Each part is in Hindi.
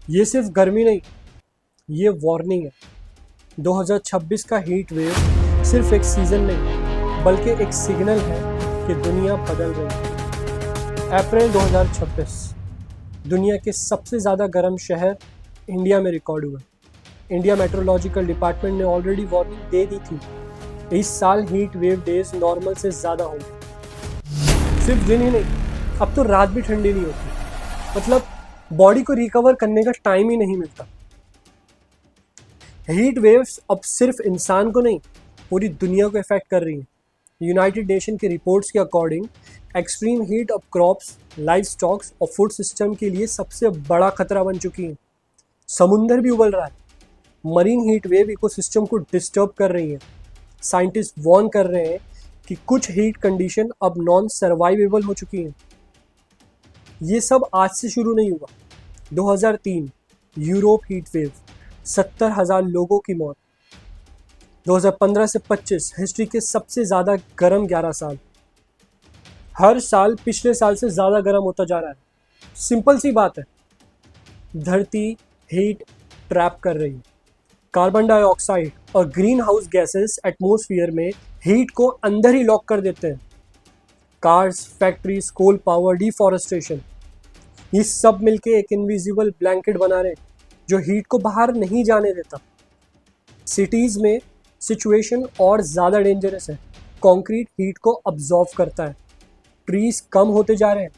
ये सिर्फ गर्मी नहीं, ये वार्निंग है। 2026 का हीट वेव सिर्फ एक सीजन नहीं बल्कि एक सिग्नल है कि दुनिया बदल रही है। अप्रैल 2026 दुनिया के सबसे ज़्यादा गर्म शहर इंडिया में रिकॉर्ड हुए। इंडिया मेट्रोलॉजिकल डिपार्टमेंट ने ऑलरेडी वार्निंग दे दी थी। इस साल हीट वेव डेज नॉर्मल से ज़्यादा होंगे। सिर्फ दिन ही नहीं, अब तो रात भी ठंडी नहीं होती। मतलब बॉडी को रिकवर करने का टाइम ही नहीं मिलता। हीट वेव्स अब सिर्फ इंसान को नहीं, पूरी दुनिया को इफेक्ट कर रही हैं। यूनाइटेड नेशन की रिपोर्ट्स के अकॉर्डिंग एक्सट्रीम हीट अब क्रॉप्स, लाइफ स्टॉक्स और फूड सिस्टम के लिए सबसे बड़ा खतरा बन चुकी है। समुंदर भी उबल रहा है। मरीन हीट वेव इकोसिस्टम को डिस्टर्ब कर रही है। साइंटिस्ट वार्न कर रहे हैं कि कुछ हीट कंडीशन अब नॉन सर्वाइवेबल हो चुकी हैं। ये सब आज से शुरू नहीं हुआ। 2003 यूरोप हीट वेव, 70,000 लोगों की मौत। 2015 से 25 हिस्ट्री के सबसे ज़्यादा गर्म 11 साल। हर साल पिछले साल से ज़्यादा गर्म होता जा रहा है। सिंपल सी बात है, धरती हीट ट्रैप कर रही है। कार्बन डाइऑक्साइड और ग्रीन हाउस गैसेस एटमॉस्फेयर में हीट को अंदर ही लॉक कर देते हैं। Cars, factories, coal power, deforestation, ये सब मिलके एक इनविजिबल ब्लैंकेट बना रहे हैं जो हीट को बाहर नहीं जाने देता। सिटीज़ में सिचुएशन और ज़्यादा डेंजरस है। कंक्रीट हीट को अब्जॉर्व करता है। ट्रीज कम होते जा रहे हैं।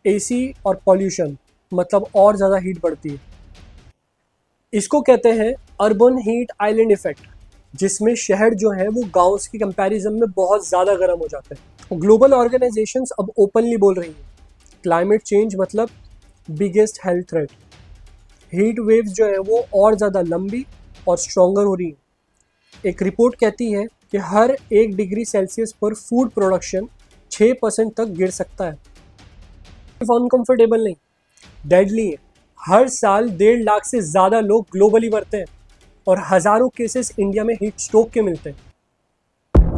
एसी और पॉल्यूशन, मतलब और ज़्यादा हीट बढ़ती है। इसको कहते हैं अर्बन हीट आइलैंड इफेक्ट, जिसमें शहर जो है वो गाँव के कंपैरिजन में बहुत ज़्यादा गर्म हो जाते हैं। ग्लोबल ऑर्गेनाइजेशंस अब ओपनली बोल रही हैं, क्लाइमेट चेंज मतलब biggest health threat. Heat waves जो है वो और ज़्यादा लंबी और स्ट्रॉन्गर हो रही हैं। एक रिपोर्ट कहती है कि हर 1 डिग्री सेल्सियस पर फूड प्रोडक्शन 6% तक गिर सकता है। सिर्फ अनकंफर्टेबल नहीं, डेडली है। हर साल 1.5 लाख से ज़्यादा लोग ग्लोबली मरते हैं और हज़ारों केसेस इंडिया में हीट स्ट्रोक के मिलते हैं।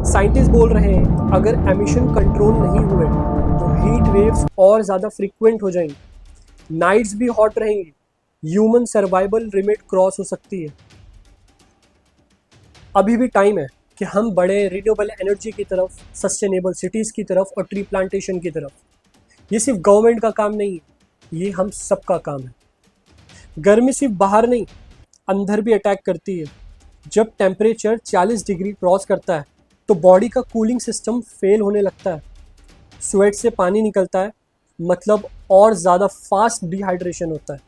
साइंटिस्ट बोल रहे हैं अगर एमिशन कंट्रोल नहीं हुए तो हीट वेव्स और ज़्यादा फ्रीक्वेंट हो जाएंगी। नाइट्स भी हॉट रहेंगी। ह्यूमन सर्वाइवल लिमिट क्रॉस हो सकती है। अभी भी टाइम है कि हम बड़े रिन्यूएबल एनर्जी की तरफ, सस्टेनेबल सिटीज़ की तरफ और ट्री प्लांटेशन की तरफ। ये सिर्फ गवर्नमेंट का काम नहीं है, ये हम सबका काम है। गर्मी सिर्फ बाहर नहीं, अंदर भी अटैक करती है। जब टेम्परेचर 40 डिग्री क्रॉस करता है तो बॉडी का कूलिंग सिस्टम फेल होने लगता है। स्वेट से पानी निकलता है, मतलब और ज़्यादा फास्ट डिहाइड्रेशन होता है।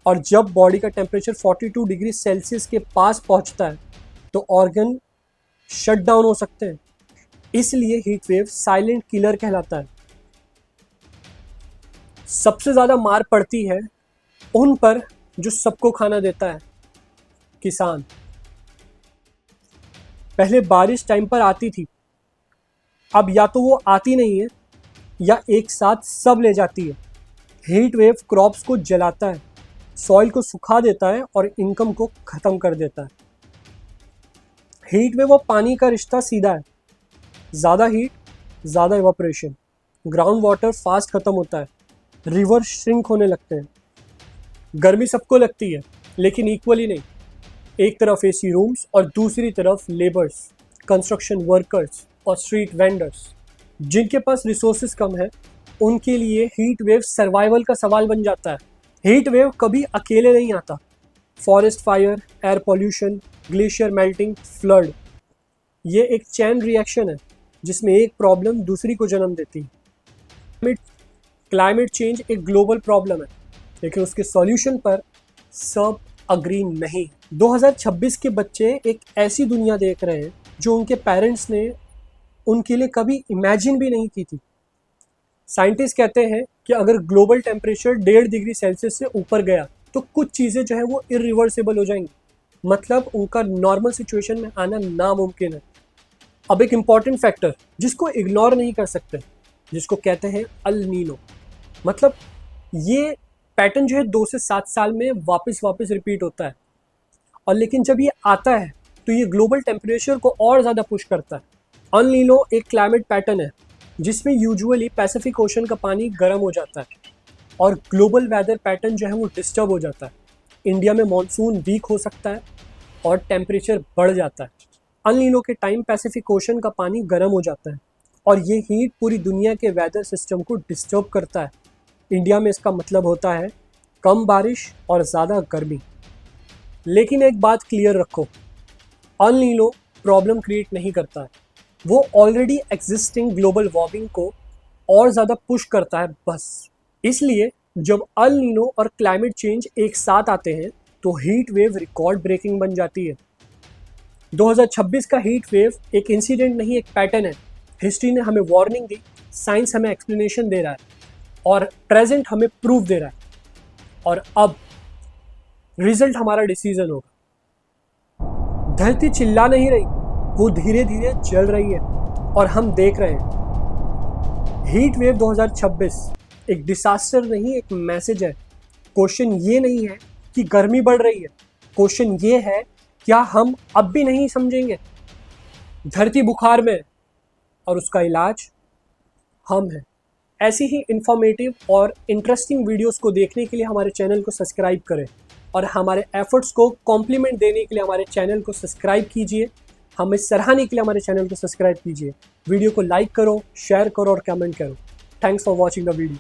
और जब बॉडी का टेम्परेचर 42 डिग्री सेल्सियस के पास पहुंचता है तो ऑर्गन शट डाउन हो सकते हैं। इसलिए हीट वेव साइलेंट किलर कहलाता है। सबसे ज़्यादा मार पड़ती है उन पर जो सबको खाना देता है, किसान। पहले बारिश टाइम पर आती थी, अब या तो वो आती नहीं है या एक साथ सब ले जाती है। हीट वेव क्रॉप्स को जलाता है, सॉइल को सुखा देता है और इनकम को ख़त्म कर देता है। हीट वेव और पानी का रिश्ता सीधा है। ज़्यादा हीट, ज़्यादा इवापोरेशन, ग्राउंड वाटर फास्ट ख़त्म होता है, रिवर श्रिंक होने लगते हैं। गर्मी सबको लगती है लेकिन इक्वली नहीं। एक तरफ एसी रूम्स और दूसरी तरफ लेबर्स, कंस्ट्रक्शन वर्कर्स और स्ट्रीट वेंडर्स, जिनके पास रिसोर्सेज कम है, उनके लिए हीट वेव सर्वाइवल का सवाल बन जाता है। हीट वेव कभी अकेले नहीं आता। Forest fire, air pollution, glacier melting, flood, ये एक चेन रिएक्शन है जिसमें एक प्रॉब्लम दूसरी को जन्म देती है। क्लाइमेट चेंज एक ग्लोबल प्रॉब्लम है लेकिन उसके सॉल्यूशन पर सब अग्री नहीं। 2026 के बच्चे एक ऐसी दुनिया देख रहे हैं जो उनके पेरेंट्स ने उनके लिए कभी इमेजिन भी नहीं की थी। साइंटिस्ट कहते हैं कि अगर ग्लोबल टेम्परेचर 1.5 डिग्री सेल्सियस से ऊपर गया तो कुछ चीज़ें जो है वो इरिवर्सिबल हो जाएंगी, मतलब उनका नॉर्मल सिचुएशन में आना नामुमकिन है। अब एक इम्पॉर्टेंट फैक्टर जिसको इग्नोर नहीं कर सकते, जिसको कहते हैं अल नीनो। मतलब ये पैटर्न जो है 2 से 7 साल में वापस रिपीट होता है, और लेकिन जब ये आता है तो ये ग्लोबल टेम्परेचर को और ज़्यादा पुश करता है। अल नीनो एक क्लाइमेट पैटर्न है जिसमें यूजुअली पैसिफिक ओशन का पानी गर्म हो जाता है। और ग्लोबल वेदर पैटर्न जो है वो डिस्टर्ब हो जाता है। इंडिया में मॉनसून वीक हो सकता है और टेम्परेचर बढ़ जाता है। अल नीनो के टाइम पैसिफिक ओशन का पानी गर्म हो जाता है और ये हीट पूरी दुनिया के वेदर सिस्टम को डिस्टर्ब करता है। इंडिया में इसका मतलब होता है कम बारिश और ज़्यादा गर्मी। लेकिन एक बात क्लियर रखो, अल नीनो प्रॉब्लम क्रिएट नहीं करता है, वो ऑलरेडी एग्जिस्टिंग ग्लोबल वार्मिंग को और ज़्यादा पुश करता है बस। इसलिए जब अल नीनो और क्लाइमेट चेंज एक साथ आते हैं तो हीट वेव रिकॉर्ड ब्रेकिंग बन जाती है। 2026 का हीट वेव एक इंसिडेंट नहीं, एक पैटर्न है। हिस्ट्री ने हमें वार्निंग दी, साइंस हमें एक्सप्लेनेशन दे रहा है और प्रेजेंट हमें प्रूफ दे रहा है। और अब रिजल्ट हमारा डिसीजन होगा। धरती चिल्ला नहीं रही, वो धीरे धीरे जल रही है और हम देख रहे हैं। हीट वेव 2026 एक डिसास्टर नहीं, एक मैसेज है। क्वेश्चन ये नहीं है कि गर्मी बढ़ रही है, क्वेश्चन ये है क्या हम अब भी नहीं समझेंगे। धरती बुखार में और उसका इलाज हम हैं। ऐसी ही इंफॉर्मेटिव और इंटरेस्टिंग वीडियोस को देखने के लिए हमारे चैनल को सब्सक्राइब करें और हमारे एफर्ट्स को कॉम्प्लीमेंट देने के लिए हमारे चैनल को सब्सक्राइब कीजिए। हमें सराहने के लिए हमारे चैनल को सब्सक्राइब कीजिए। वीडियो को लाइक करो, शेयर करो और कमेंट करो। Thanks for watching the video.